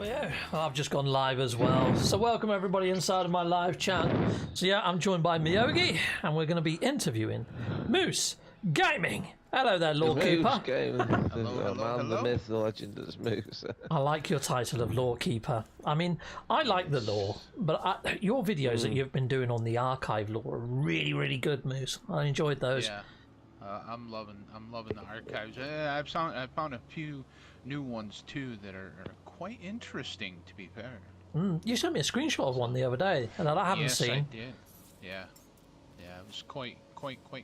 Oh yeah, I've just gone live as well. So welcome everybody inside of my live chat. So yeah, I'm joined by Meogi, and we're going to be interviewing Moose Gaming. Hello there, Lord Keeper. Hello. The myth, the legend is Moose. I like your title of Lore Keeper. I mean, I like the lore, but your videos that you've been doing on the archive lore are really, really good, Moose. I enjoyed those. Yeah, I'm loving the archives. I've found a few new ones too that are quite interesting, to be fair. You sent me a screenshot of one the other day, and that I haven't seen. Yes, I did. Yeah, it was quite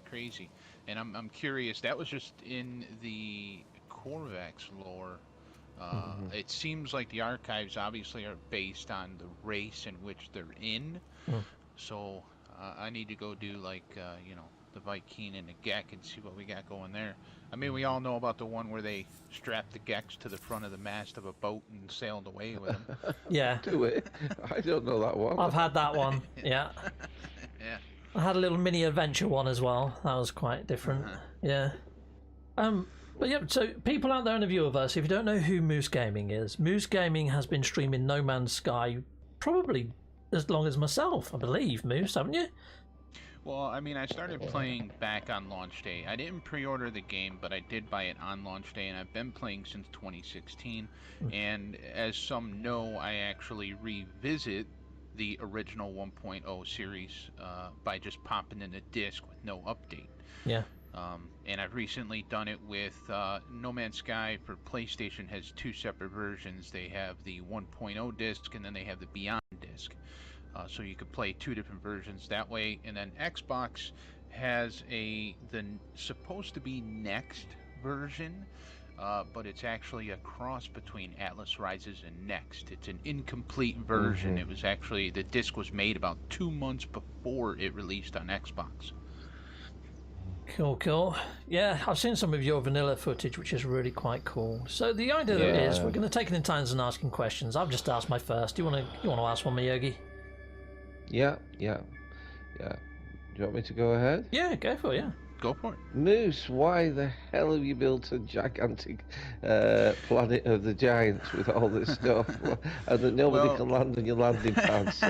crazy. And I'm curious. That was just in the Corvax lore. It seems like the archives obviously are based on the race in which they're in. So I need to go do like the Viking and the Gek and see what we got going there. I mean, we all know about the one where they strapped the Geks to the front of the mast of a boat and sailed away with them. Yeah. Do it? I don't know that one. I've had that one. Yeah. Yeah. I had a little mini adventure one as well. That was quite different. Yeah. But yeah, so people out there in the viewerverse, if you don't know who Moose Gaming is, Moose Gaming has been streaming No Man's Sky probably as long as myself, I believe, Moose, haven't you? Well, I mean, I started playing back on launch day. I didn't pre-order the game, but I did buy it on launch day, and I've been playing since 2016. And as some know, I actually revisit the original 1.0 series by just popping in a disc with no update. Yeah. And I've recently done it with No Man's Sky for PlayStation has two separate versions. They have the 1.0 disc, and then they have the Beyond disc. So you could play two different versions that way. And then Xbox has the supposed to be next version, but it's actually a cross between Atlas Rises and Next. It's an incomplete version. It was actually, the disc was made about 2 months before it released on Xbox. Cool. Yeah, I've seen some of your vanilla footage, which is really quite cool. So the idea is we're going to take it in turns and asking questions. I've just asked my first. Do you want to ask one, Meogi? Yeah. Do you want me to go ahead? Yeah, go for it, yeah. Go for it. Moose, why the hell have you built a gigantic planet of the giants with all this stuff? And that nobody can land on your landing pads?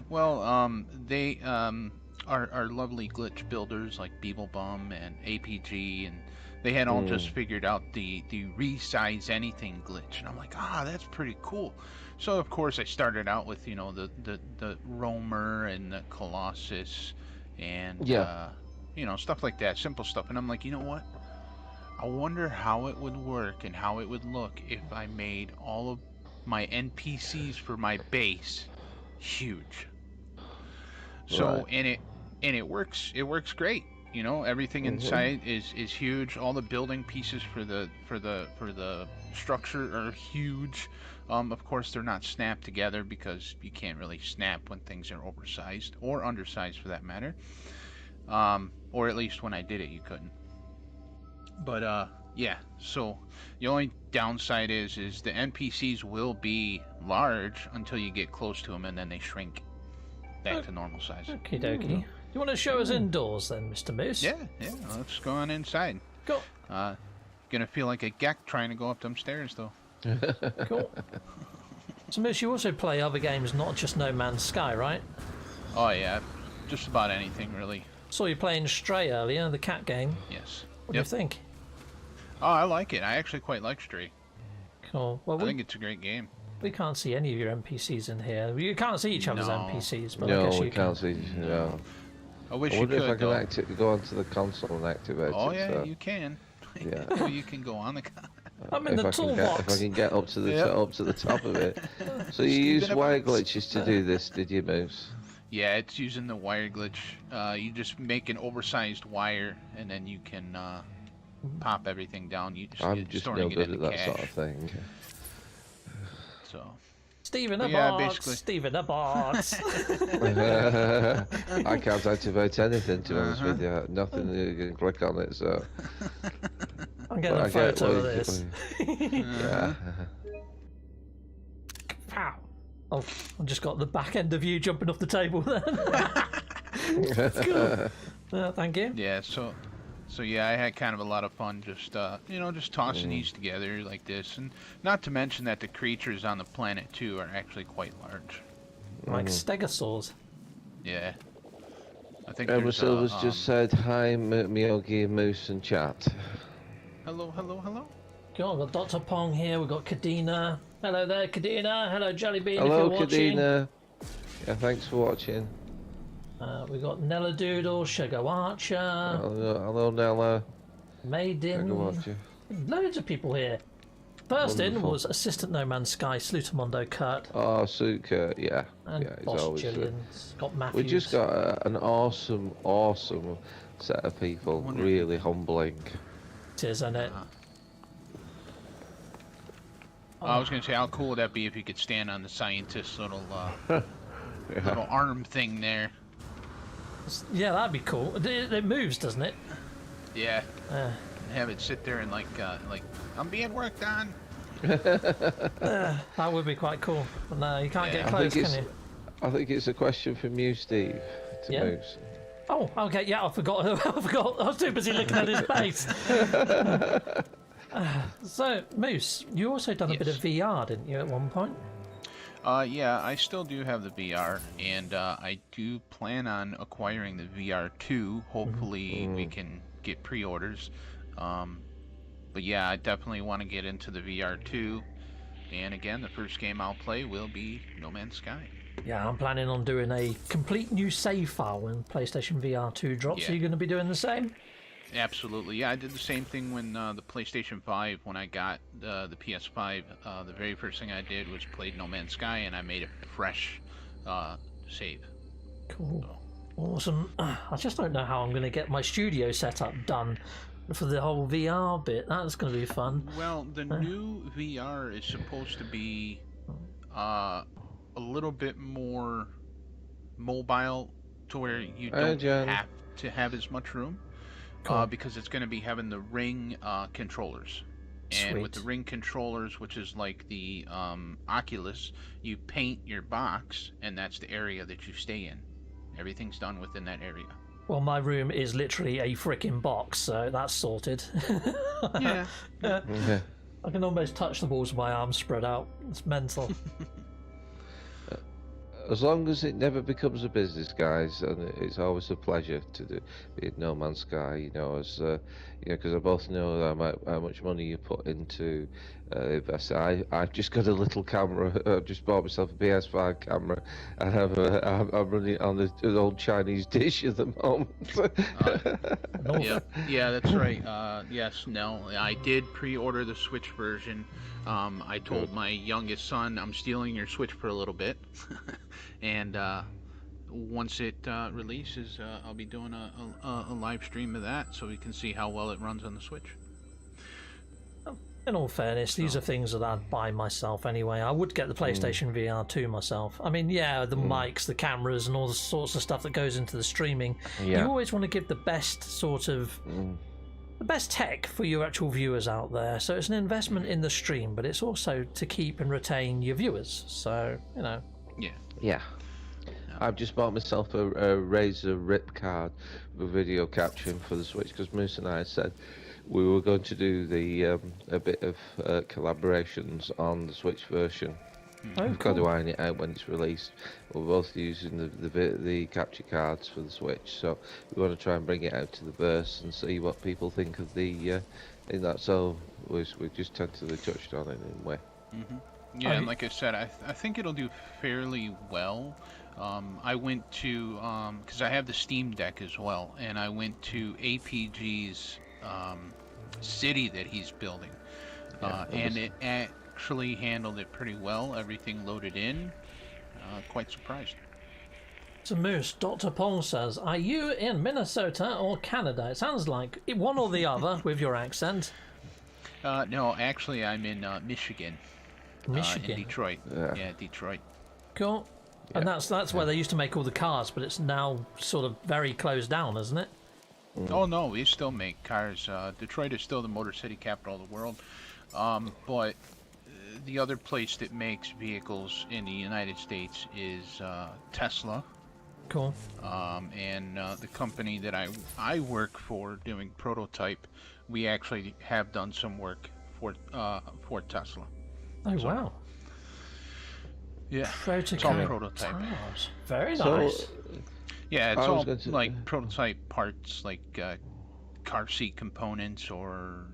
Well, they are lovely glitch builders like Beeblebum and APG, and they had all just figured out the resize anything glitch, and I'm like, that's pretty cool. So of course I started out with the Roamer and the Colossus and stuff like that, simple stuff, and I'm like, you know what? I wonder how it would work and how it would look if I made all of my NPCs for my base huge. So and it works great. Everything inside is huge. All the building pieces for the structure are huge. Of course they're not snapped together because you can't really snap when things are oversized or undersized for that matter. Or at least when I did it you couldn't. But yeah, so the only downside is the NPCs will be large until you get close to them, and then they shrink back to normal size. Okie dokie. You want to show us indoors then, Mr. Moose? Yeah, let's go on inside. Go. Gonna feel like a Gek trying to go up them stairs though. Cool. So Moose, you also play other games, not just No Man's Sky, right? Oh yeah, just about anything really. Saw you playing Stray earlier, the cat game. Yes. What do you think? Oh, I like it. I actually quite like Stray. Cool. Well, I think it's a great game. We can't see any of your NPCs in here. You can't see each other's NPCs, but no, I guess you we can't see. No. I wish I wonder you could. if I can go onto the console and activate it. Oh yeah, so. you can. Yeah. Well, you can go on the. I'm in the toolbox. If I can get up to the top of it. So you used wire glitches to do this, did you, Moose? Yeah, it's using the wire glitch. You just make an oversized wire, and then you can pop everything down. I'm just no good at that sort of thing. So. Steve in the box. Steve in the box. I can't activate anything, to be honest with you. Nothing you can click on it, so. I'm getting a photo of this. Yeah. Pow. Oh, I've just got the back end of you jumping off the table then. Cool. Thank you. Yeah, so So yeah, I had kind of a lot of fun just just tossing these together like this, and not to mention that the creatures on the planet too are actually quite large. Like stegosaurs. Yeah, I think Emma there's Silver's just said hi, Meogi, Moose, and chat. hello, hello, hello. Go on, we've got Dr. Pong here, we've got Kadena. Hello there, Kadena. Hello, Jellybean, Hello, if you're watching. Kadena. Yeah, thanks for watching. We've got Nella Doodle, Sugar Archer, Hello, Nella. Maiden. Watcher. Loads of people here. First in Wonderful. was Assistant No Man's Sky, Slutamondo Kurt. Oh, Suka, yeah. And yeah, Boss always, Jillian's got Matthews. we just got an awesome set of people. Really humbling. It is, isn't it? I was going to say, how cool would that be if you could stand on the scientist's little little arm thing there? Yeah, that'd be cool. It moves, doesn't it? Yeah. And have it sit there and like I'm being worked on. That would be quite cool. But no, you can't get close, can you? I think it's a question from you, Steve, to Moose. Oh, okay, yeah, I forgot. I forgot. I was too busy looking at his face. So, Moose, you also done a bit of VR, didn't you, at one point? Yeah, I still do have the VR, and I do plan on acquiring the VR 2. Hopefully we can get pre-orders. But yeah, I definitely want to get into the VR 2. And again, the first game I'll play will be No Man's Sky. Yeah, I'm planning on doing a complete new save file when PlayStation VR 2 drops. Yeah. Are you going to be doing the same? Absolutely. Yeah, I did the same thing when the PlayStation 5, when I got the PS5. The very first thing I did was played No Man's Sky, and I made a fresh save. Cool. Awesome. I just don't know how I'm going to get my studio setup done for the whole VR bit. That's going to be fun. Well, the new VR is supposed to be a little bit more mobile, to where you don't have to have as much room. Cool. Because it's going to be having the Ring controllers. And Sweet. with the Ring controllers, which is like the Oculus, you paint your box, and that's the area that you stay in. Everything's done within that area. Well, my room is literally a frickin' box, so that's sorted. Yeah. I can almost touch the walls with my arms spread out. It's mental. As long as it never becomes a business, guys, and it's always a pleasure to be at No Man's Sky. You know, as because I both know how much money you put into investing. I've just got a little camera. I've just bought myself a PS5 camera, and I'm running it on the old Chinese dish at the moment. Yeah, that's right. Yes, no, I did pre-order the Switch version. I told my youngest son, I'm stealing your Switch for a little bit. And once it releases, I'll be doing a live stream of that, so we can see how well it runs on the Switch. In all fairness, these are things that I'd buy myself anyway. I would get the PlayStation VR 2 myself. I mean, yeah, the mics, the cameras, and all the sorts of stuff that goes into the streaming. Yeah. You always want to give the best sort of... the best tech for your actual viewers out there. So it's an investment in the stream, but it's also to keep and retain your viewers. So, you know... Yeah. I've just bought myself a Razer RIP card with video capturing for the Switch, because Moose and I said we were going to do the a bit of collaborations on the Switch version. We've got to iron it out when it's released. We're both using the capture cards for the Switch, so we want to try and bring it out to the burst and see what people think of the in that. So we just tentatively touched on it in a way. Yeah, and like I said, I think it'll do fairly well. I went to, because I have the Steam Deck as well, and I went to APG's city that he's building, and it actually handled it pretty well. Everything loaded in. Quite surprised. So Moose, Dr. Pong says, are you in Minnesota or Canada? It sounds like one or the other with your accent. No, actually, I'm in Michigan. Michigan. In Detroit. Yeah, Detroit. Cool. And that's where they used to make all the cars, but it's now sort of very closed down, isn't it? Oh no, we still make cars. Detroit is still the Motor City capital of the world. But the other place that makes vehicles in the United States is Tesla. Cool. And the company that I work for doing prototype, we actually have done some work for Tesla. Oh, So, wow. Yeah, Prototype it's all prototype. cars. Very So, nice. Yeah, it's I was all going to- like prototype parts, like car seat components or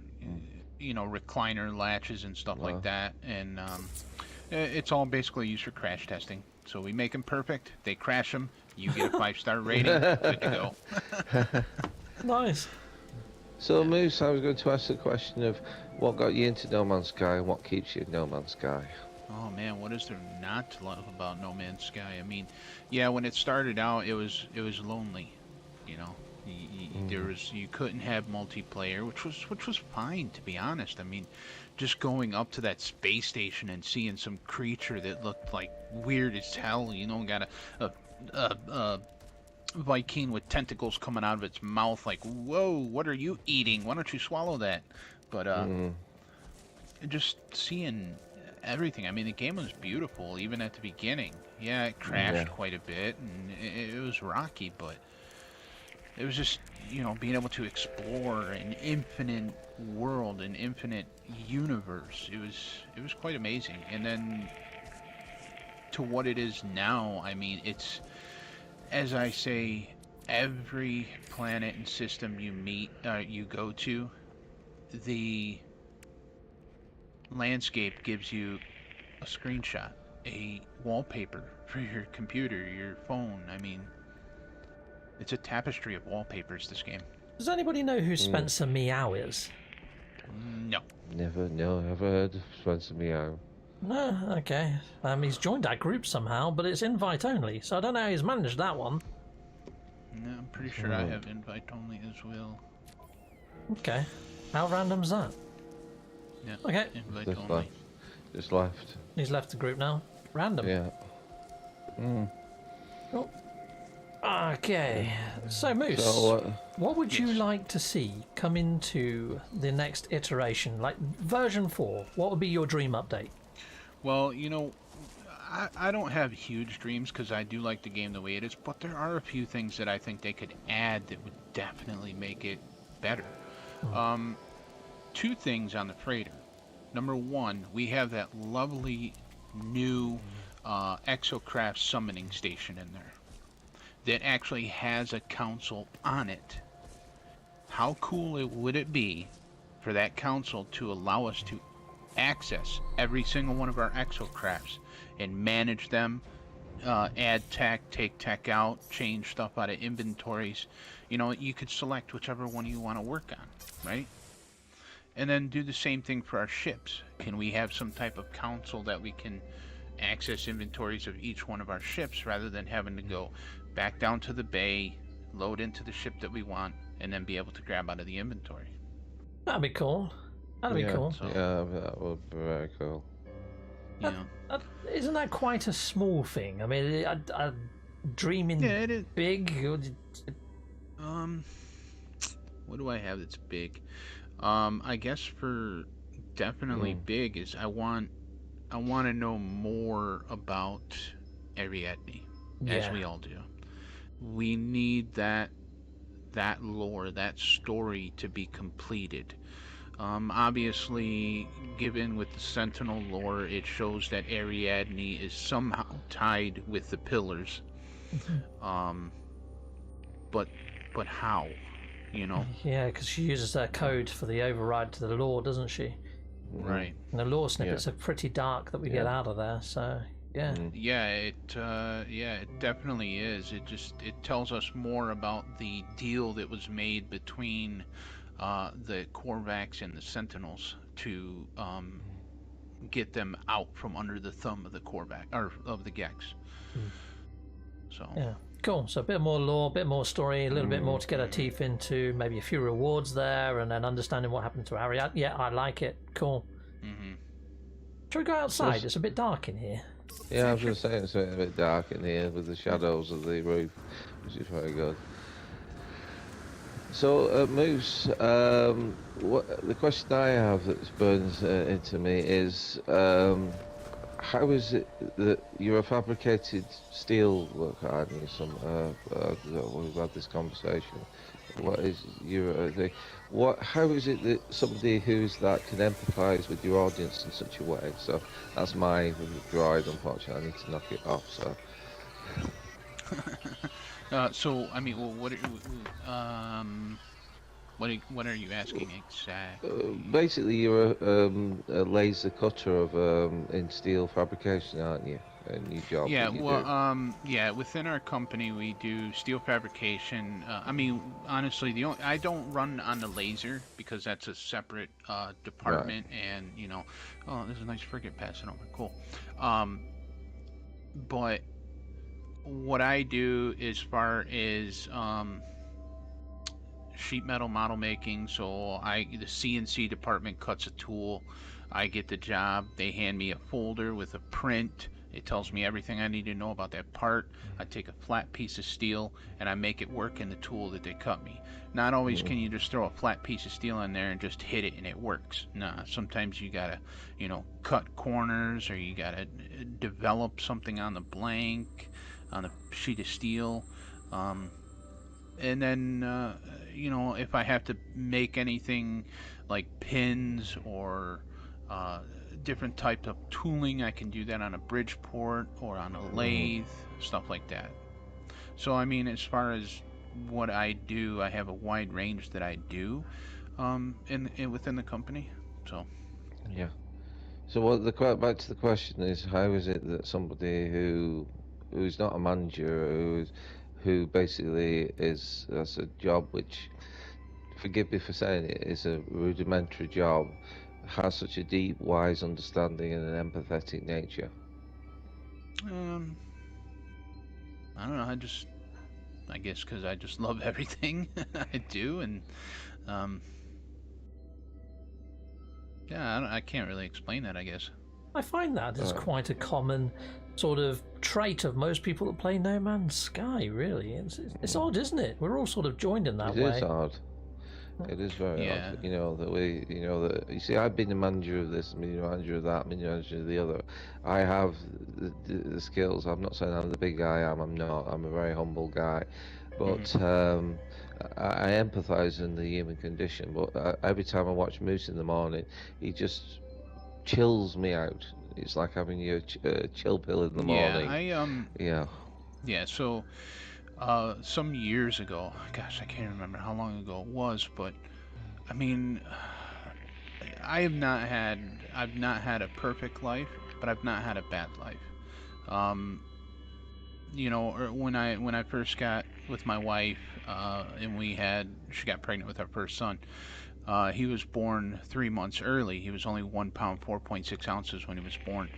recliner latches and stuff like that. And it's all basically used for crash testing. So we make them perfect. They crash them. You get a 5-star rating. Good to go. Nice. So, Moose, I was going to ask the question of what got you into No Man's Sky and what keeps you in No Man's Sky? Oh man, what is there not to love about No Man's Sky? I mean, yeah, when it started out, it was lonely. You know, you couldn't have multiplayer, which was fine, to be honest. I mean, just going up to that space station and seeing some creature that looked like weird as hell. Got a Viking with tentacles coming out of its mouth, like, whoa, what are you eating? Why don't you swallow that? But just seeing everything. I mean, the game was beautiful, even at the beginning. Yeah, it crashed quite a bit, and it was rocky, but it was just, being able to explore an infinite world, an infinite universe. It was quite amazing. And then to what it is now, I mean, it's, as I say, every planet and system you go to, the landscape gives you a screenshot, a wallpaper for your computer, your phone. I mean, it's a tapestry of wallpapers, this game. Does anybody know who Spencer Meow is? No. Never heard of Spencer Meow. No, okay. He's joined our group somehow, but it's invite only, so I don't know how he's managed that one. No, I'm pretty sure I have invite only as well. Okay. How random's that? Yeah. Okay. Invite only. Just left. He's left the group now. Random. Yeah. Oh. Okay. So, Moose, So, what would you like to see come into the next iteration, like version 4? What would be your dream update? Well, I don't have huge dreams because I do like the game the way it is, but there are a few things that I think they could add that would definitely make it better. Two things on the freighter. Number one, we have that lovely new exocraft summoning station in there that actually has a console on it. How cool would it be for that console to allow us to access every single one of our exocrafts and manage them, add tech, take tech out, change stuff out of inventories. You could select whichever one you want to work on, right? And then do the same thing for our ships. Can we have some type of console that we can access inventories of each one of our ships rather than having to go back down to the bay, load into the ship that we want, and then be able to grab out of the inventory? That'd be cool. That'd be cool. So, yeah, that would be very cool. Isn't that quite a small thing? I mean, dreaming it is. big. What do I have that's big? I guess for definitely big is I want to know more about Ariadne, as we all do. We need that lore, that story to be completed. Obviously, given with the Sentinel lore, it shows that Ariadne is somehow tied with the Pillars. But how? Yeah, because she uses her code for the override to the lore, doesn't she? Right. And the lore snippets are pretty dark that we get out of there. So yeah. Yeah, it definitely is. It tells us more about the deal that was made between the Korvax and the Sentinels to get them out from under the thumb of the Korvax or of the Gex. So yeah, cool. So a bit more lore, a bit more story, a little bit more to get our teeth into. Maybe a few rewards there, and then understanding what happened to Ariadne. Yeah, I like it. Cool. Shall we go outside? It's a bit dark in here. Yeah, I was going to say it's a bit dark in here with the shadows of the roof, which is very good. So, Moose, the question I have that burns into me is, how is it that you're a fabricated steel worker, aren't you? We've had this conversation. What is how is it that somebody who's that can empathise with your audience in such a way? So that's my droid. Unfortunately, I need to knock it off. So. So I mean, well, what are you asking exactly? Basically, you're a laser cutter of in steel fabrication, aren't you? In your job Yeah, that you well, do. yeah, within our company we do steel fabrication. I mean, honestly, I don't run on the laser because that's a separate Right. department, and oh, there's a nice frigate passing over. Cool. Um, but what I do as far as sheet metal model making, so the CNC department cuts a tool, I get the job, they hand me a folder with a print, it tells me everything I need to know about that part. I take a flat piece of steel and I make it work in the tool that they cut me. Not always Mm. can you just throw a flat piece of steel in there and just hit it and it works. Nah, sometimes you gotta cut corners, or you gotta develop something on the blank on a sheet of steel. um, and then if I have to make anything like pins or uh, different types of tooling, I can do that on a Bridgeport or on a Mm. lathe, stuff like that. So I mean, as far as what I do, I have a wide range that I do in within the company. So Yeah. So back to the question is, how is it that somebody who's not a manager, who basically has a job which, forgive me for saying it, is a rudimentary job, has such a deep, wise understanding and an empathetic nature? um, I don't know. I guess because I just love everything I do, and um, yeah, I can't really explain that, I guess. I find that is Right. quite a common sort of trait of most people that play No Man's Sky. Really, it's odd, isn't it? We're all sort of joined in that It is way. odd. It is very odd. Yeah. You see, I've been the manager of this, I've been the manager of that, I've been the manager of the other. I have the skills. I'm not saying I'm the big guy. I'm not. I'm a very humble guy, Hmm. but I empathise in the human condition. But every time I watch Moose in the morning, he just chills me out. It's like having your chill pill in the Yeah, morning. Yeah. yeah, so some years ago, gosh, I can't remember how long ago it was, but I mean, I've not had a perfect life, but I've not had a bad life. Um, or when I first got with my wife, and she got pregnant with our first son. He was born 3 months early. He was only 1 pound 4.6 ounces when he was born,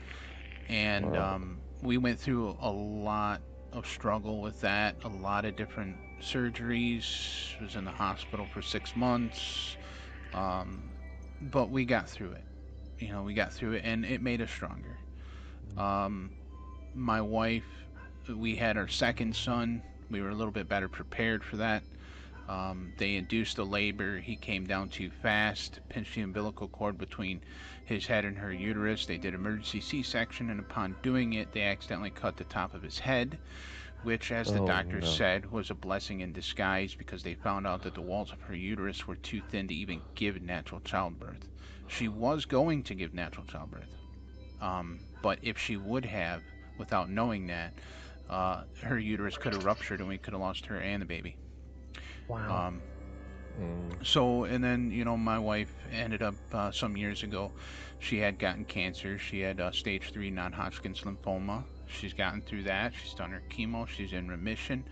and Wow. we went through a lot of struggle with that. A lot of different surgeries. Was in the hospital for 6 months, um, but we got through it. We got through it, and it made us stronger. Um, my wife, we had our second son. We were a little bit better prepared for that. They induced the labor. He came down too fast, pinched the umbilical cord between his head and her uterus. They did emergency C-section, and upon doing it, they accidentally cut the top of his head, which, as the Oh doctor no. said, was a blessing in disguise because they found out that the walls of her uterus were too thin to even give natural childbirth. She was going to give natural childbirth, but if she would have, without knowing that, her uterus could have ruptured and we could have lost her and the baby. Wow. Um, Mm. and then, my wife ended up some years ago, she had gotten cancer. She had stage 3 non Hodgkin's lymphoma. She's gotten through that. She's done her chemo. She's in remission.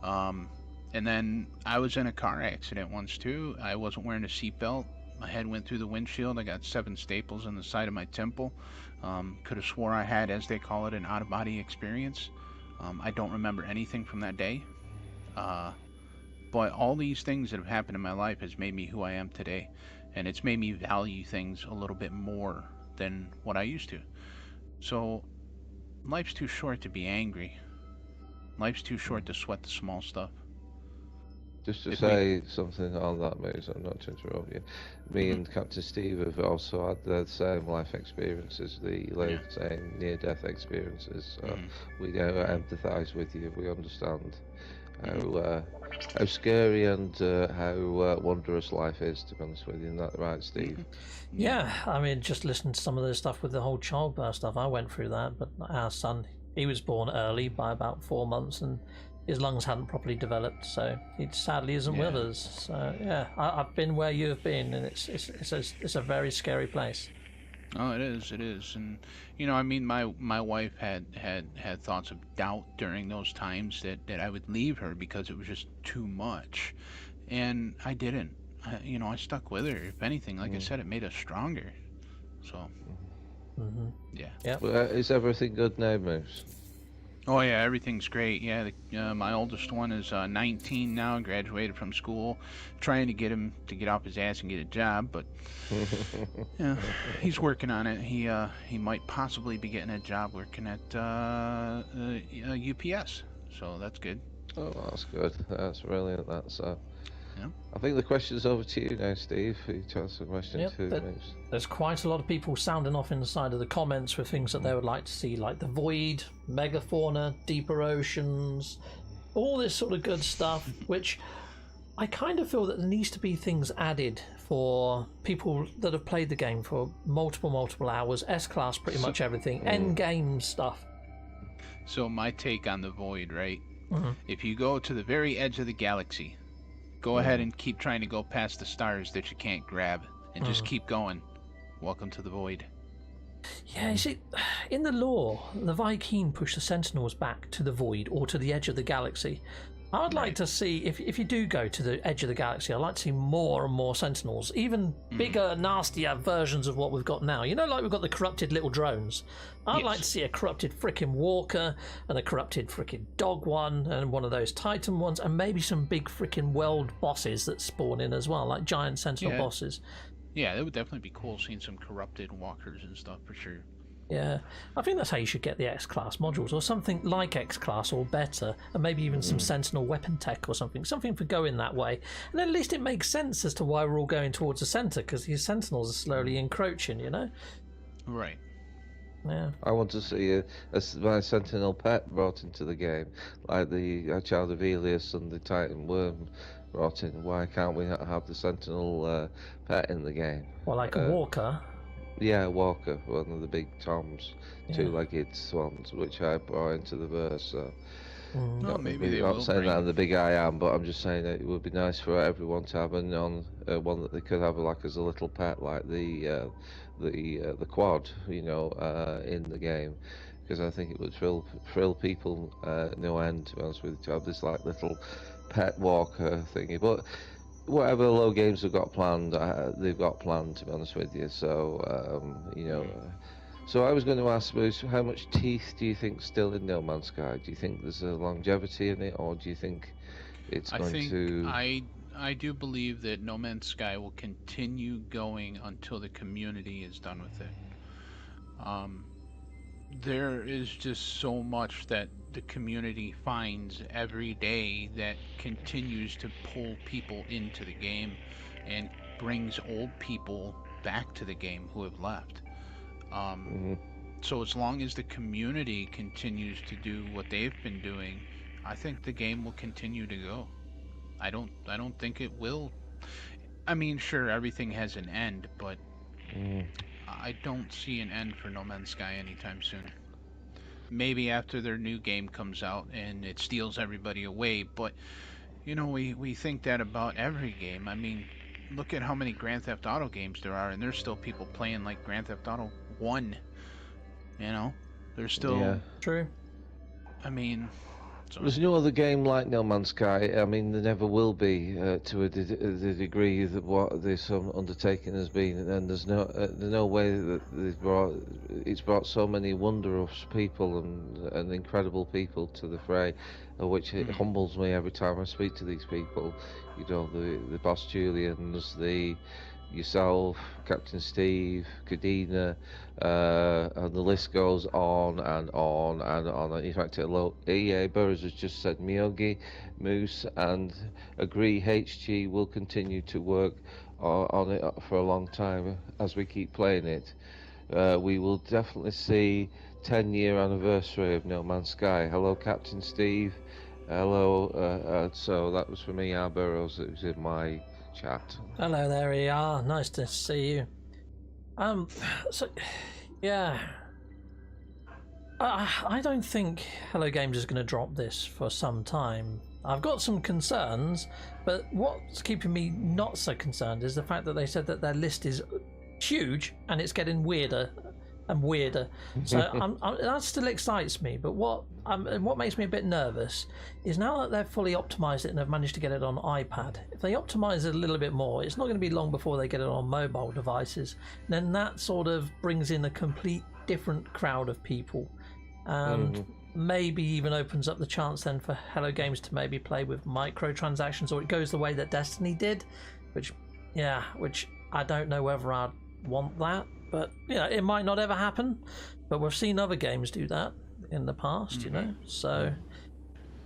Um, and then I was in a car accident once too. I wasn't wearing a seatbelt. My head went through the windshield. I got 7 staples in the side of my temple. Could have swore I had, as they call it, an out of body experience. I don't remember anything from that day. Uh, but all these things that have happened in my life has made me who I am today, and it's made me value things a little bit more than what I used to. So life's too short to be angry. Life's too short to sweat the small stuff. Just to If say something on that, mate, so not to interrupt you. Me and Captain Steve have also had the same life experiences, the same near-death experiences. So we empathise with you. We understand how scary and how wondrous life is. To be honest with you, isn't that right, Steve? Yeah, I mean, just listen to some of the stuff with the whole childbirth stuff. I went through that, but our son, he was born early by about 4 months, and his lungs hadn't properly developed, so he sadly isn't with us. So yeah, I've been where you have been, and it's a very scary place. Oh, it is, and you know, I mean, my wife had thoughts of doubt during those times that I would leave her because it was just too much, and I didn't. You know, I stuck with her. If anything, like I said, it made us stronger. So, yeah. But is everything good now, Moose? Oh yeah, everything's great. Yeah, my oldest one is 19 now, graduated from school, trying to get him to get off his ass and get a job, but yeah, he's working on it. He might possibly be getting a job working at UPS, so that's good. Oh, that's good. That's brilliant. That's Yeah. I think the question's over to you now, Steve. You to answer the question too, Moose. There's quite a lot of people sounding off inside of the comments with things that they would like to see, like the void, megafauna, deeper oceans, all this sort of good stuff, which I kind of feel that there needs to be things added for people that have played the game for multiple hours, S-Class, pretty much everything, end-game stuff. So my take on the void, right? If you go to the very edge of the galaxy, go ahead and keep trying to go past the stars that you can't grab, and just keep going. Welcome to the void. Yeah, you see, in the lore, the Viking push the Sentinels back to the void or to the edge of the galaxy. I would like to see, if you do go to the edge of the galaxy, I'd like to see more and more Sentinels, even bigger, nastier versions of what we've got now. You know, like we've got the corrupted little drones. I'd like to see a corrupted frickin' walker, and a corrupted frickin' dog one, and one of those Titan ones, and maybe some big frickin' world bosses that spawn in as well, like giant Sentinel bosses. Yeah, it would definitely be cool seeing some corrupted walkers and stuff for sure. Yeah, I think that's how you should get the X-Class modules, or something like X-Class or better, and maybe even some Sentinel weapon tech or something for going that way. And at least it makes sense as to why we're all going towards the centre, because these Sentinels are slowly encroaching, you know? Right. Yeah. I want to see my Sentinel pet brought into the game, like the Child of Helios and the Titan Worm brought in. Why can't we have the Sentinel pet in the game? Well, like a walker. Yeah, Walker, one of the big toms, two-legged swans, which I brought into the verse. So. Maybe they not will saying bring... that I'm the big I am, but I'm just saying that it would be nice for everyone to have one that they could have like as a little pet, like the quad, you know, in the game, because I think it would thrill people no end, to be honest with you, to have this like little pet walker thingy. But whatever low games have got planned, they've got planned, to be honest with you. So you know. So I was going to ask Bruce, how much teeth do you think still in No Man's Sky? Do you think there's a longevity in it, or do you think it's I do believe that No Man's Sky will continue going until the community is done with it. There is just so much that the community finds every day that continues to pull people into the game and brings old people back to the game who have left. So as long as the community continues to do what they've been doing, I think the game will continue to go. I don't think it will. I mean, sure, everything has an end, but I don't see an end for No Man's Sky anytime soon. Maybe after their new game comes out and it steals everybody away, but you know, we think that about every game. I mean, look at how many Grand Theft Auto games there are, and there's still people playing like Grand Theft Auto 1. You know, there's still True. I mean, so... There's no other game like No Man's Sky. I mean, there never will be to the degree that what this undertaking has been, and there's no way that it's brought so many wondrous people and incredible people to the fray, which it humbles me every time I speak to these people. You know, the Boss Julians, the yourself, Captain Steve, Kadena, and the list goes on and on and on. In fact, EA Burrows has just said Meogi, Moose, and agree HG will continue to work on it for a long time as we keep playing it. We will definitely see 10-year anniversary of No Man's Sky. Hello, Captain Steve. Hello. So that was from ER Burrows. It was in my chat. Hello there, ER. Nice to see you. So, yeah. I don't think Hello Games is going to drop this for some time. I've got some concerns, but what's keeping me not so concerned is the fact that they said that their list is huge and it's getting weirder and weirder. So that still excites me, but what makes me a bit nervous is now that they've fully optimized it and have managed to get it on iPad, if they optimize it a little bit more, it's not going to be long before they get it on mobile devices. Then that sort of brings in a complete different crowd of people, and maybe even opens up the chance then for Hello Games to maybe play with microtransactions, or it goes the way that Destiny did, which I don't know whether I'd want that. But it might not ever happen. But we've seen other games do that in the past, So,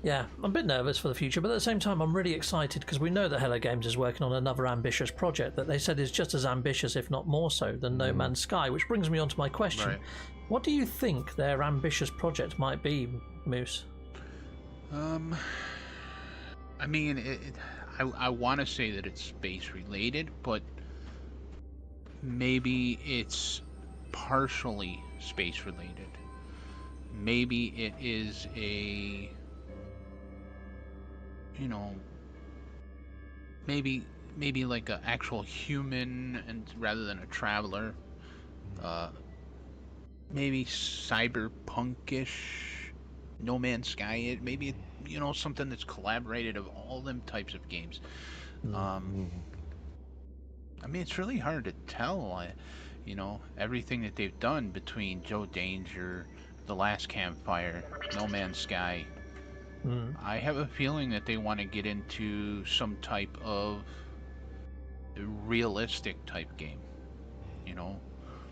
yeah, I'm a bit nervous for the future. But at the same time, I'm really excited because we know that Hello Games is working on another ambitious project that they said is just as ambitious, if not more so, than No Man's Sky. Which brings me on to my question: What do you think their ambitious project might be, Moose? I mean, I want to say that it's space related, but maybe it's partially space related. Maybe it is a, maybe like an actual human and rather than a traveler. Maybe cyberpunkish, No Man's Sky. Maybe something that's collaborated of all them types of games. I mean, it's really hard to tell, everything that they've done between Joe Danger, The Last Campfire, No Man's Sky. I have a feeling that they want to get into some type of realistic type game,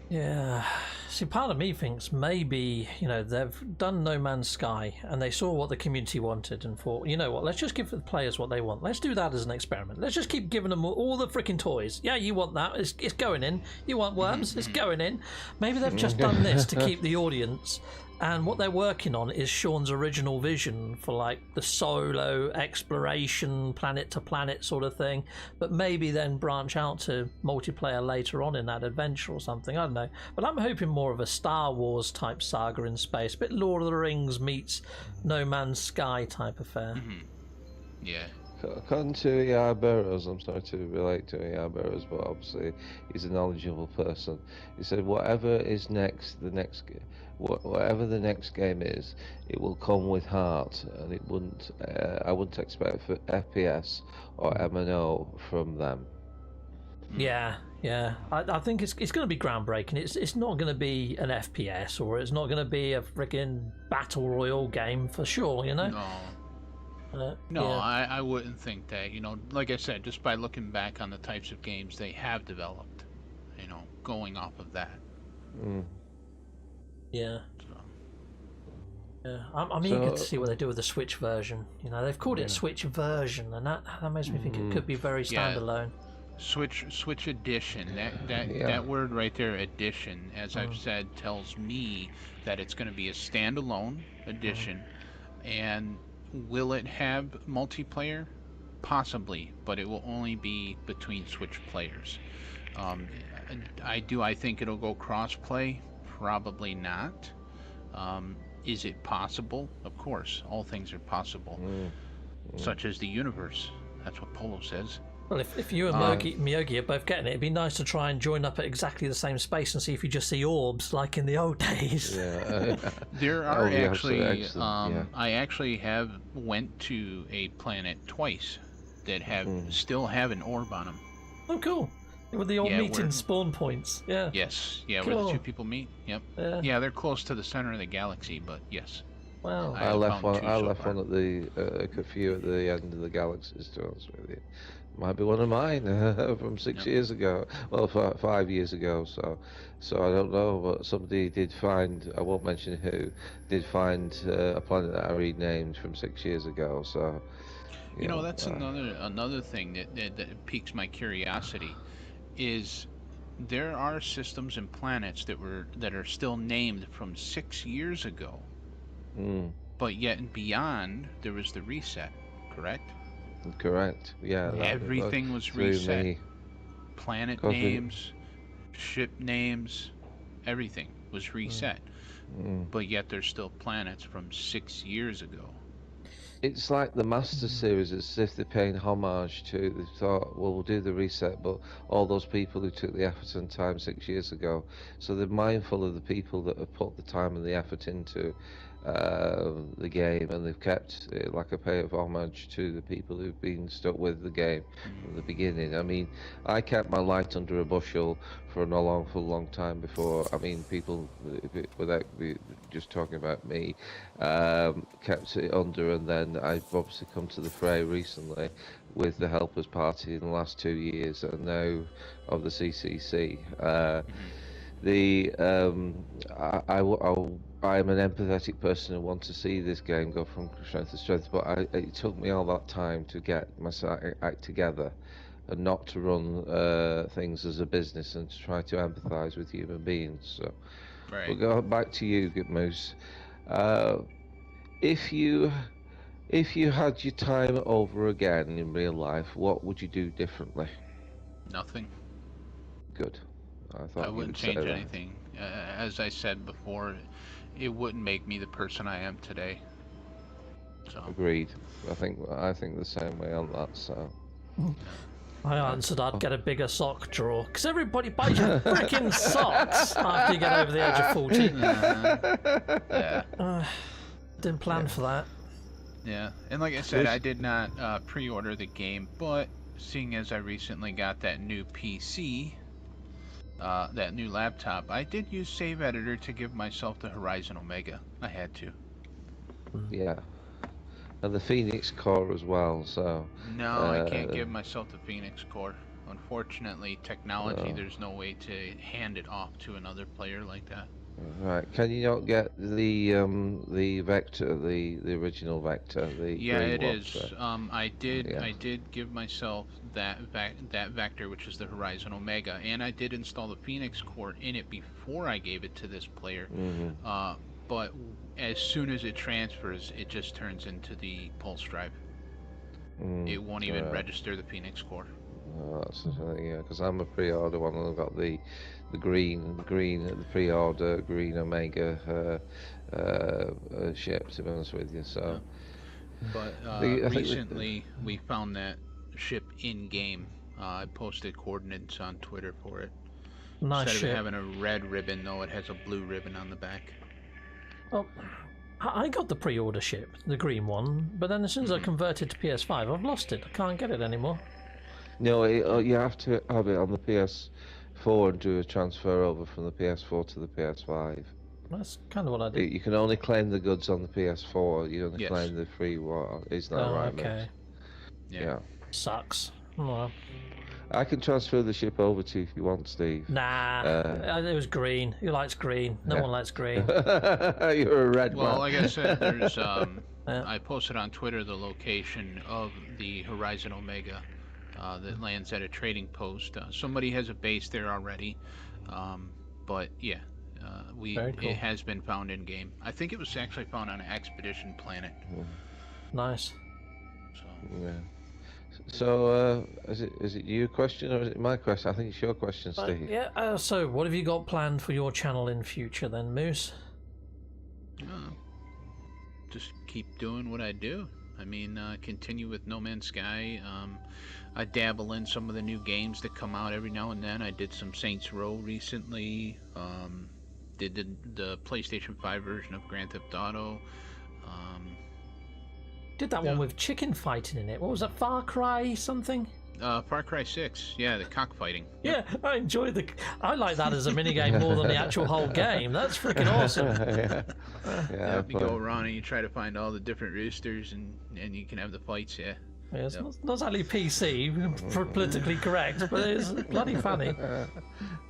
Yeah. See, part of me thinks maybe, they've done No Man's Sky and they saw what the community wanted and thought, you know what, let's just give the players what they want. Let's do that as an experiment. Let's just keep giving them all the freaking toys. Yeah, you want that. It's going in. You want worms? It's going in. Maybe they've just done this to keep the audience. And what they're working on is Sean's original vision for like the solo exploration, planet to planet sort of thing, but maybe then branch out to multiplayer later on in that adventure or something. I don't know. But I'm hoping more of a Star Wars type saga in space, a bit Lord of the Rings meets No Man's Sky type affair. Yeah. According to E.R. Burrows, I'm sorry to relate to E.R. Burrows, but obviously he's a knowledgeable person. He said whatever is next, whatever the next game is, it will come with heart, and it wouldn't. I wouldn't expect for FPS or MNO from them. Yeah. I think it's going to be groundbreaking. It's not going to be an FPS or it's not going to be a freaking battle royale game for sure. No, I wouldn't think that. Like I said, just by looking back on the types of games they have developed, going off of that. Yeah. Yeah, I'm eager to see what they do with the Switch version. They've called it Switch version, and that makes me think it could be very standalone. Switch edition. That word right there, edition, as I've said, tells me that it's going to be a standalone edition. And will it have multiplayer? Possibly, but it will only be between Switch players. I think it'll go cross-play? Probably not. Is it possible? Of course, all things are possible. Such as the universe. That's what Polo says. Well, if you and Meogi are both getting it, it'd be nice to try and join up at exactly the same space and see if you just see orbs like in the old days. Yeah. There are I actually have went to a planet twice that still have an orb on them. Oh, cool. With the old meeting spawn points. Yeah. Yes. Yeah, cool. Where the two people meet. Yep. Yeah. Yeah, they're close to the center of the galaxy, but yes. Well, I left found one. two I so left far. one at the a few at the end of the galaxies. To be honest with you, might be one of mine from 6 years ago. Well, 5 years ago. So I don't know, but somebody did find. I won't mention who. Did find a planet that I renamed from 6 years ago. So You know, that's another thing that piques my curiosity is there are systems and planets that are still named from 6 years ago, mm, but yet and beyond there was the reset, correct? correct. Yeah, that was Everything was through reset. me. Planet Cause we, names, ship names, everything was reset. mm. But yet there's still planets from 6 years ago. It's like the Master Series, as if they're paying homage to. They thought, well, we'll do the reset, but all those people who took the effort and time 6 years ago. So they're mindful of the people that have put the time and the effort into the game, and they've kept it like a pay of homage to the people who've been stuck with the game from the beginning. I mean, I kept my light under a bushel for an awful long time before. I mean, people, without just talking about me, kept it under, and then I've obviously come to the fray recently with the Helpers Party in the last 2 years, and now of the CCC. I'm an empathetic person who wants to see this game go from strength to strength, but it took me all that time to get my act together and not to run things as a business and to try to empathise with human beings. So, Right. we'll go back to you, Moose. If you had your time over again in real life, what would you do differently? Nothing. Good. I thought I you wouldn't would say change that. anything. As I said before, it wouldn't make me the person I am today. So Agreed. I think the same way on that. So. I answered I'd get a bigger sock drawer, because everybody buys your freaking socks after you get over the age of 40. yeah, Didn't plan for that. yeah. And like I said, I did not pre-order the game, but seeing as I recently got that new PC, that new laptop, I did use Save Editor to give myself the Horizon Omega. I had to. Yeah. And the Phoenix Core as well. So. No, I can't give myself the Phoenix Core. Unfortunately, technology, there's no way to hand it off to another player like that. Right. Can you not get the Vector, the original Vector, the Yeah, green it one? is. So, I did. yeah. I did give myself that Vector, which is the Horizon Omega, and I did install the Phoenix Core in it before I gave it to this player. But as soon as it transfers, it just turns into the Pulse Drive. It won't even register the Phoenix Core. Oh, that's yeah, because I'm a pre-order one, and I've got the green, the pre-order green Omega ship. To be honest with you, so. But recently we found that ship in game. I posted coordinates on Twitter for it. Nice Instead ship. of having a red ribbon, though, it has a blue ribbon on the back. Well, I got the pre-order ship, the green one, but then as soon as I converted to PS5, I've lost it. I can't get it anymore. No, you have to have it on the PS4 and do a transfer over from the PS4 to the PS5. That's kind of what I did. You can only claim the goods on the PS4. You only Yes. claim the free one. Isn't that right, okay. Miss? Yeah. Sucks. Well, I can transfer the ship over to you if you want, Steve. nah, it was green. Who likes green? No one likes green. You're a red man. Well, like I said, there's I posted on Twitter the location of the Horizon Omega that lands at a trading post. Somebody has a base there already, but yeah, Very cool. it has been found in game. I think it was actually found on an expedition planet. Nice. So. Yeah. So, is it your question or is it my question? I think it's your question, Steve. Yeah. So, what have you got planned for your channel in future, then, Moose? Just keep doing what I do. I mean, continue with No Man's Sky. I dabble in some of the new games that come out every now and then. I did some Saints Row recently. Did the PlayStation 5 version of Grand Theft Auto. Did that one with chicken fighting in it. What was that, Far Cry something? Far Cry 6. Yeah, the cockfighting. Yeah, I enjoy I like that as a minigame more than the actual whole game. That's freaking awesome. Yeah, you go around and you try to find all the different roosters, and you can have the fights. Yeah. Yeah, it's not exactly PC, politically correct, but it's bloody funny.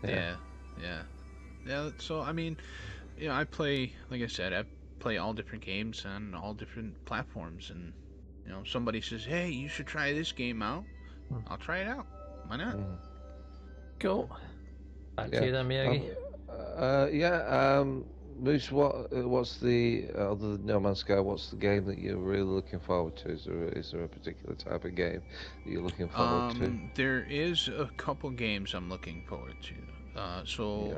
Yeah. So I mean, I play, like I said, I play all different games on all different platforms, and somebody says, "Hey, you should try this game out." I'll try it out. Why not? Cool. Back to you then, Meogi. Moose, what's the other than No Man's Sky? What's the game that you're really looking forward to? Is there a particular type of game that you're looking forward to? There is a couple games I'm looking forward to.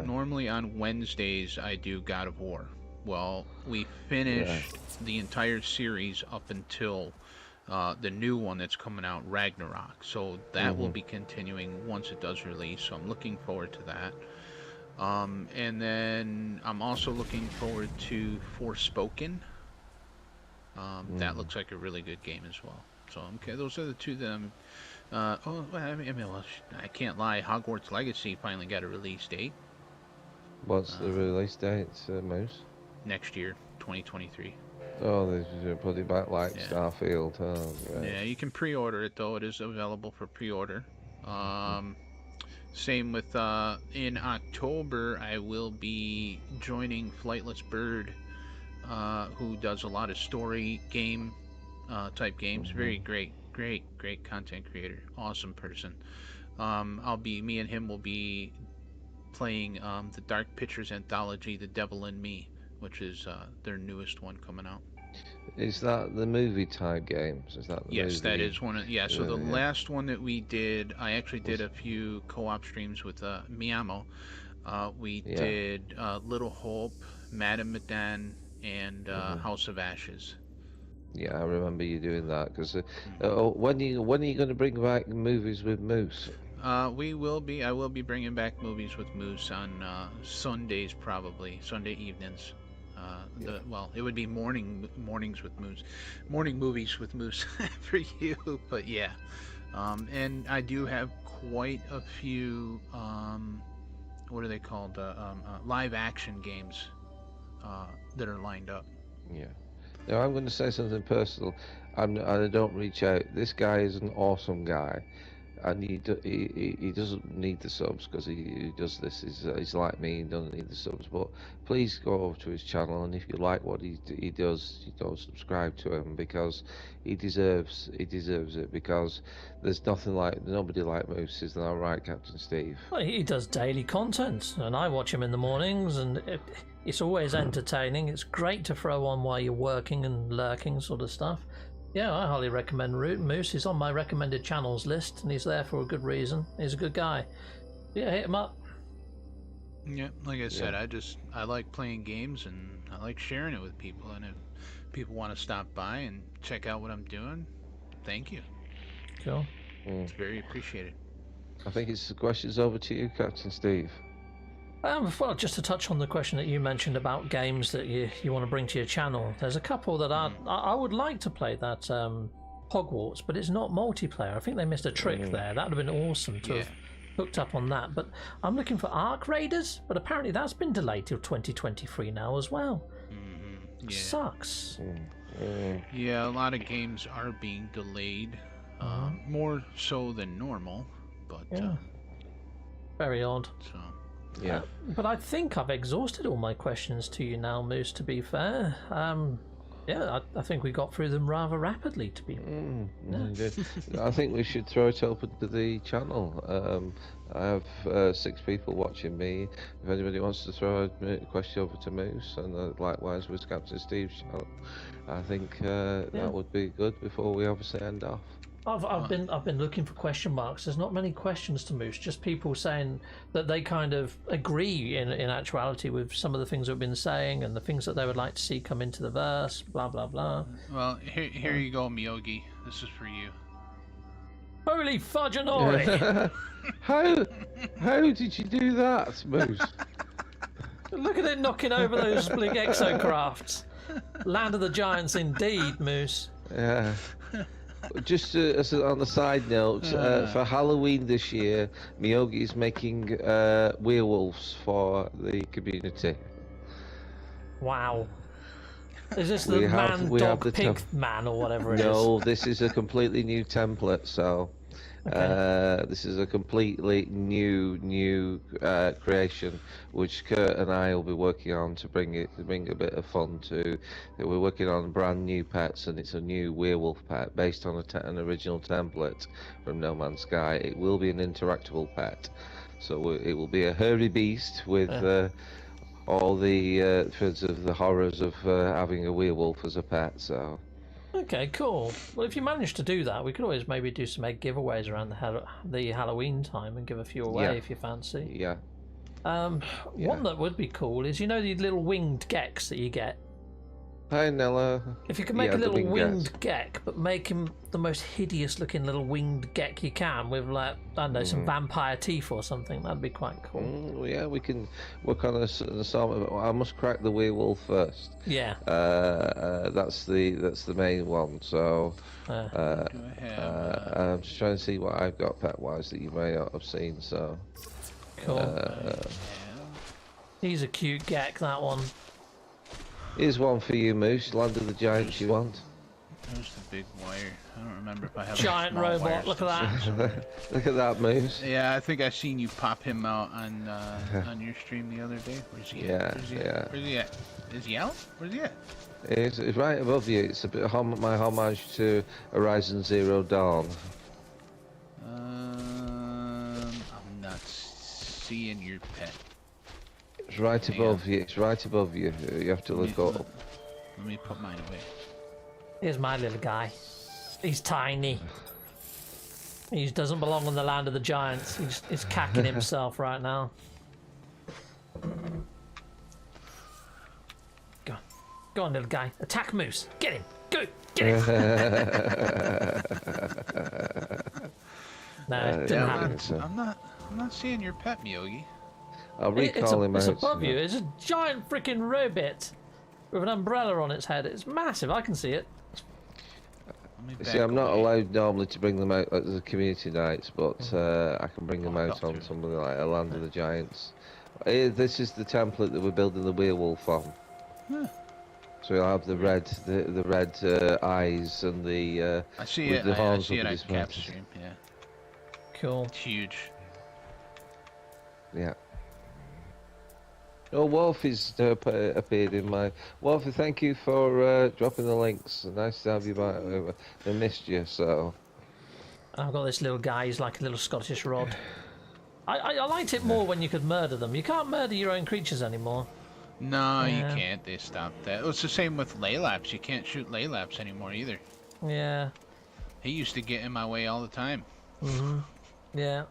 Normally on Wednesdays I do God of War. Well, we finished the entire series up until the new one that's coming out, Ragnarok. So that will be continuing once it does release. So I'm looking forward to that. And then I'm also looking forward to Forspoken. That looks like a really good game as well. So okay, those are the two that I'm. I can't lie. Hogwarts Legacy finally got a release date. What's the release date, Moose? Next year, 2023. Oh, they're putting back like Starfield. Oh, right. Yeah, you can pre-order it though. It is available for pre-order. Same with in October, I will be joining Flightless Bird, who does a lot of story game type games. Very great content creator, awesome person. Me and him will be playing the Dark Pictures anthology, The Devil in Me, which is their newest one coming out. Is that the movie type games? Is that the Yes, movie? that is one. So the last one that we did, I actually did a few co-op streams with Miamo. We did Little Hope, Madame Medan, and House of Ashes. Yeah, I remember you doing that. Because when are you going to bring back movies with Moose? I will be bringing back movies with Moose on Sundays, probably Sunday evenings. It would be mornings with Moose, morning movies with Moose for you. But yeah, and I do have quite a few. What are they called? Live action games that are lined up. Yeah. Now I'm going to say something personal. I don't reach out. This guy is an awesome guy. And he doesn't need the subs because he does this. He's like me. He doesn't need the subs. But please go over to his channel, and if you like what he does, subscribe to him because he deserves it. Because there's nobody like Moose. Is that right, Captain Steve? Well, he does daily content, and I watch him in the mornings, and it's always entertaining. It's great to throw on while you're working and lurking, sort of stuff. Yeah, I highly recommend Moose. He's on my recommended channels list, and he's there for a good reason. He's a good guy. Yeah, hit him up. Yeah, like I said, I like playing games, and I like sharing it with people. And if people want to stop by and check out what I'm doing, thank you. Cool. It's very appreciated. I think it's the questions over to you, Captain Steve. Well, just to touch on the question that you mentioned about games that you want to bring to your channel, there's a couple that I would like to play that Hogwarts, but it's not multiplayer. I think they missed a trick there. That would have been awesome to have hooked up on that. But I'm looking for Ark Raiders, but apparently that's been delayed till 2023 now as well. Yeah. Sucks. Yeah, a lot of games are being delayed, more so than normal, but very odd. So. Yeah, but I think I've exhausted all my questions to you now, Moose, to be fair. I think we got through them rather rapidly, to be I think we should throw it open to the channel. I have 6 people watching me. If anybody wants to throw a question over to Moose, and likewise with Captain Steve's channel, I think that would be good before we obviously end off. I've been looking for question marks. There's not many questions to Moose, just people saying that they kind of agree in actuality with some of the things we've been saying and the things that they would like to see come into the verse, blah blah blah. Well, here you go, Meogi. This is for you. Holy fudge-a-nori! How did you do that, Moose? Look at it knocking over those big exocrafts. Land of the Giants indeed, Moose. Yeah. Just on the side note, for Halloween this year, Meogi is making werewolves for the community. Wow. Is this the We have dog, the pig man or whatever it is? No, this is a completely new template. So, this is a completely new creation, which Kurt and I will be working on to bring a bit of fun to. We're working on brand new pets, and it's a new werewolf pet based on an original template from No Man's Sky. It will be an interactable pet, so it will be a hairy beast with. All the sorts of the horrors of having a werewolf as a pet. So. Okay, cool. Well, if you manage to do that, we could always maybe do some egg giveaways around the Halloween time and give a few away if you fancy. Yeah. One that would be cool is, you know, the little winged gecks that you get. Hi, Nella. If you could make a little winged gek, but make him the most hideous looking little winged gek you can with, like, I don't know, some vampire teeth or something, that'd be quite cool. Yeah, we can work on an assortment. I must crack the werewolf first. Yeah. That's the main one. So I'm just trying to see what I've got pet wise that you may not have seen. So cool. He's a cute gek, that one. Here's one for you, Moose. Land of the Giants you want. There's the big wire. I don't remember if I have giant robot. Look at that. Look at that, Moose. Yeah, I think I seen you pop him out on your stream the other day. Where's he at? Where's he at? Is he out? Where's he at? It's right above you. It's a bit my homage to Horizon Zero Dawn. I'm not seeing your pet. It's right above you. It's right above you. You have to look up. Let me put mine away. Here's my little guy. He's tiny. He doesn't belong on the land of the giants. He's cacking himself right now. Go on. Go on, little guy. Attack Moose. Get him. Go. Get him. No, didn't happen. I'm not seeing your pet, Meogi. I'll recall him out. It's above you. It's a giant freaking robot with an umbrella on its head. It's massive. I can see it. See, I'm not allowed normally to bring them out at the community nights, but I can bring them out on something like a Land of the Giants. This is the template that we're building the werewolf on. So you'll have the red eyes and the I see with it. the horns I see it on up Cap stream. Yeah. Cool. It's huge. Yeah. Oh, Wolfie's appeared in my... Wolfie, thank you for dropping the links. Nice to have you back. I missed you, so... I've got this little guy. He's like a little Scottish rod. I liked it more when you could murder them. You can't murder your own creatures anymore. No, you can't. They stopped that. It's the same with Laylaps. You can't shoot Laylaps anymore either. Yeah. He used to get in my way all the time. Yeah.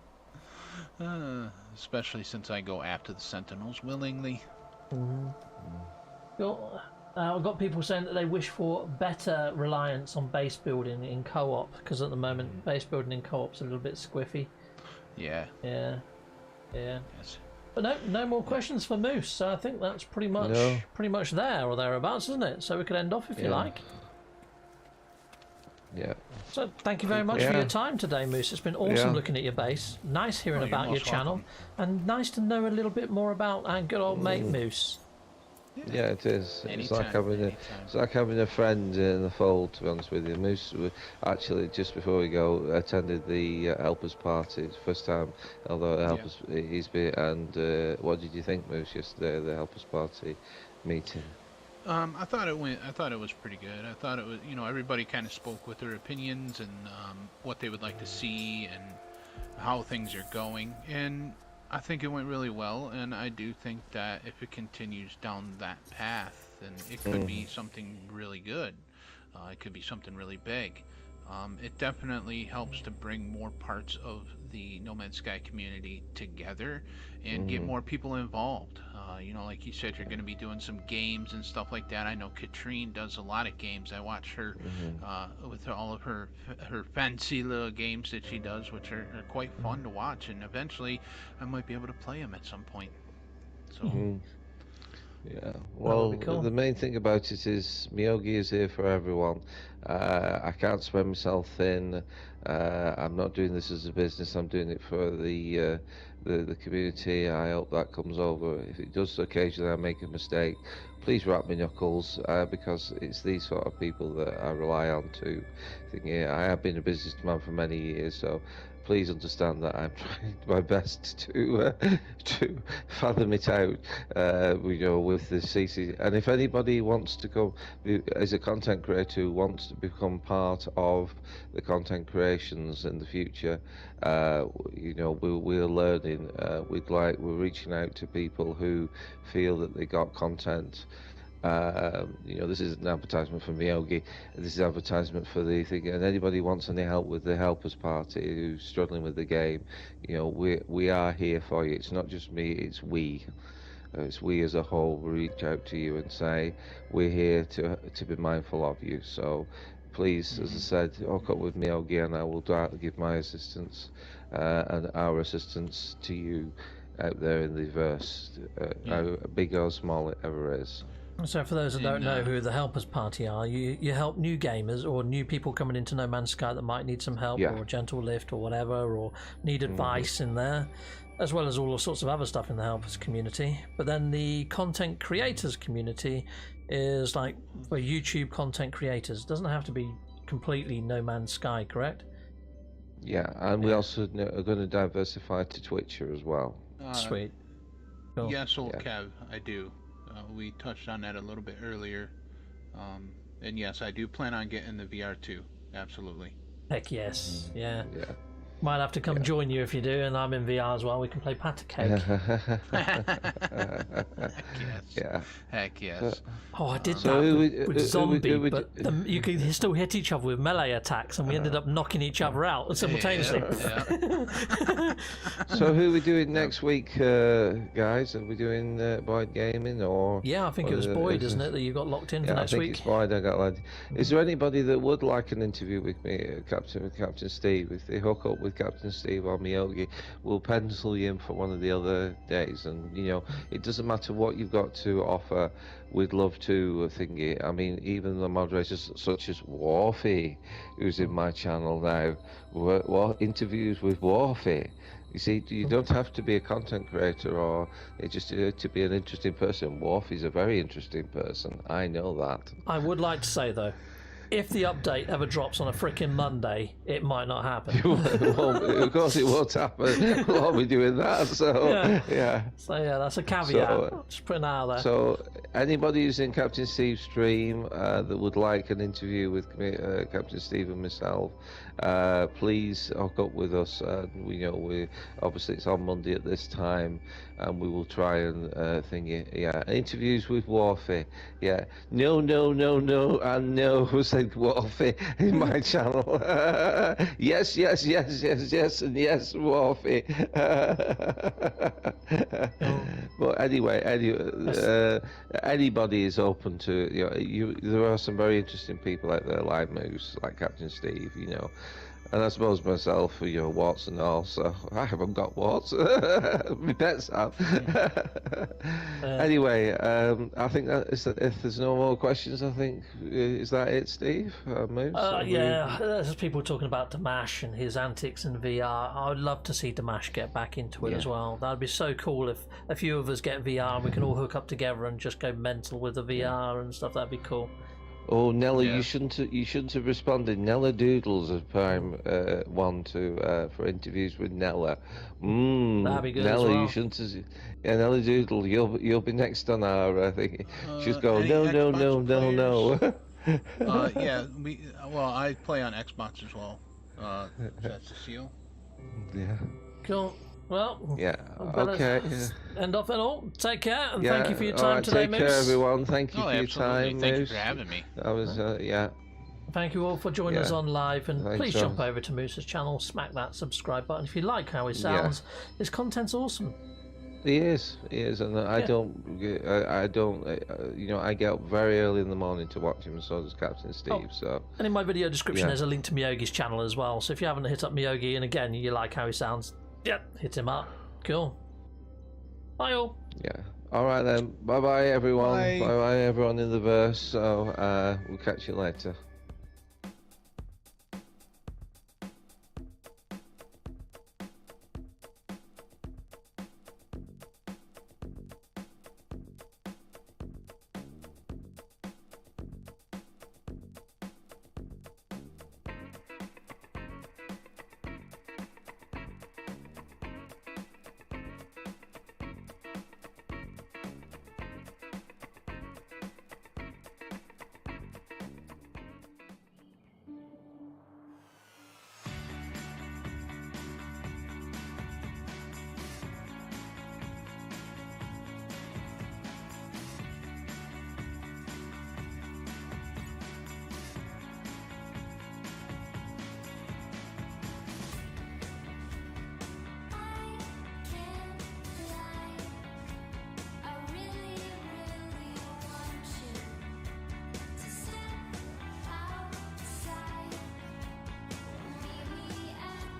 Especially since I go after the Sentinels willingly. I've got people saying that they wish for better reliance on base building in co-op, because at the moment base building in co-op's a little bit squiffy. Yeah. Yeah. Yes. But no more questions for Moose. So I think that's pretty much there or thereabouts, isn't it? So we could end off if you like. Yeah. So thank you very much for your time today, Moose. It's been awesome looking at your base. Nice hearing about your channel, and nice to know a little bit more about our good old mate Moose. Yeah, it is. Anytime, it's like having a friend in the fold. To be honest with you, Moose actually just before we go attended the helpers party. It's the first time, although helpers he's been. And what did you think, Moose, yesterday at the helpers party meeting? I thought it was pretty good. I thought it was, everybody kind of spoke with their opinions and what they would like to see and how things are going. And I think it went really well. And I do think that if it continues down that path, then it could be something really good. It could be something really big. It definitely helps to bring more parts of the No Man's Sky community together and get more people involved. Like you said, you're going to be doing some games and stuff like that. I know Katrine does a lot of games. I watch her with all of her fancy little games that she does, which are quite fun to watch. And eventually, I might be able to play them at some point. So, Yeah. Well, would be cool. the main thing about it is Meogi is here for everyone. I can't spread myself thin. I'm not doing this as a business. I'm doing it for the community. I hope that comes over. If it does occasionally I make a mistake, please wrap my knuckles, because it's these sort of people that I rely on to think. Yeah, I have been a businessman for many years, so please understand that I'm trying my best to fathom it out, with the CC. And if anybody wants to come as a content creator who wants to become part of the content creations in the future, we're learning. We're reaching out to people who feel that they got content. This is an advertisement for Meogi. This is advertisement for the thing. And anybody wants any help with the Helpers Party who's struggling with the game, we are here for you. It's not just me, it's we. It's we as a whole. We reach out to you and say we're here to be mindful of you. So please, as I said, hook up with Meogi and I will give my assistance and our assistance to you out there in the verse, how big or small it ever is. So for those that don't know who the Helpers Party are, you help new gamers or new people coming into No Man's Sky that might need some help or a gentle lift or whatever, or need advice in there, as well as all sorts of other stuff in the Helpers community. But then the content creators community is like for YouTube content creators. It doesn't have to be completely No Man's Sky, correct? Yeah, and we also are going to diversify to Twitcher as well. Sweet. Cool. Yes, old Kev, I do. We touched on that a little bit earlier. And yes, I do plan on getting the VR too. Absolutely. Heck yes. Yeah. Might have to come join you if you do, and I'm in VR as well. We can play Pat a Cake. Heck yes. Oh, I did that with Zombie, but you could still hit each other with melee attacks, and we ended up knocking each other out simultaneously. So who are we doing next week, guys? Are we doing Boyd Gaming or? Yeah, I think it was Boyd, isn't it, that you got locked in for next week? I think it's Boyd. I got locked. Is there anybody that would like an interview with me, Captain Steve? If they hook up with Captain Steve or Meogi, we'll pencil you in for one of the other days. And it doesn't matter what you've got to offer. We'd love to thingy. I mean, even the moderators such as Warfy, who's in my channel now, interviews with Warfy. You see, you don't have to be a content creator or just to be an interesting person. Warfy's a very interesting person. I know that. I would like to say though, if the update ever drops on a frickin' Monday, it might not happen. Of course it won't happen. We'll all be doing that, so yeah. So yeah, that's a caveat. So, just putting that out there. So anybody who's in Captain Steve's stream that would like an interview with Captain Steve and myself, please hook up with us. We obviously it's on Monday at this time, and we will try and interviews with Warfy. Yeah, no, and no said Warfy in my channel. yes, and yes, Warfy. But anyway, anybody is open to. There are some very interesting people out there, like Moose, like Captain Steve, And I suppose myself, warts and all, so I haven't got warts. My pets have. Anyway, I think if there's no more questions, I think, is that it, Steve? Moose? There's people talking about Damash and his antics in VR. I would love to see Damash get back into it as well. That would be so cool if a few of us get VR and we can all hook up together and just go mental with the VR and stuff. That'd be cool. Oh, Nella, you shouldn't have responded. Nella Doodles is prime one for interviews with Nella. That'd be good Nella, as well. you shouldn't have. Yeah, Nella Doodle, you'll be next on our thing. She's going, no. I play on Xbox as well. That's the seal. Yeah. Cool. Well, okay. End off and all. Take care, and thank you for your time today, Moose. Take care, everyone. Thank you for your time, Thank Moose. you for having me. That was, Thank you all for joining us on live, and please jump over to Moose's channel, smack that subscribe button if you like how he sounds. His content's awesome. He is, and I don't, I get up very early in the morning to watch him, and so does Captain Steve. So, and in my video description, there's a link to Meogi's channel as well. So if you haven't hit up Meogi, and again you like how he sounds, hit him up. Cool. Bye all. Yeah. All right then. Bye bye everyone. Bye. Bye bye everyone in the verse. So we'll catch you later.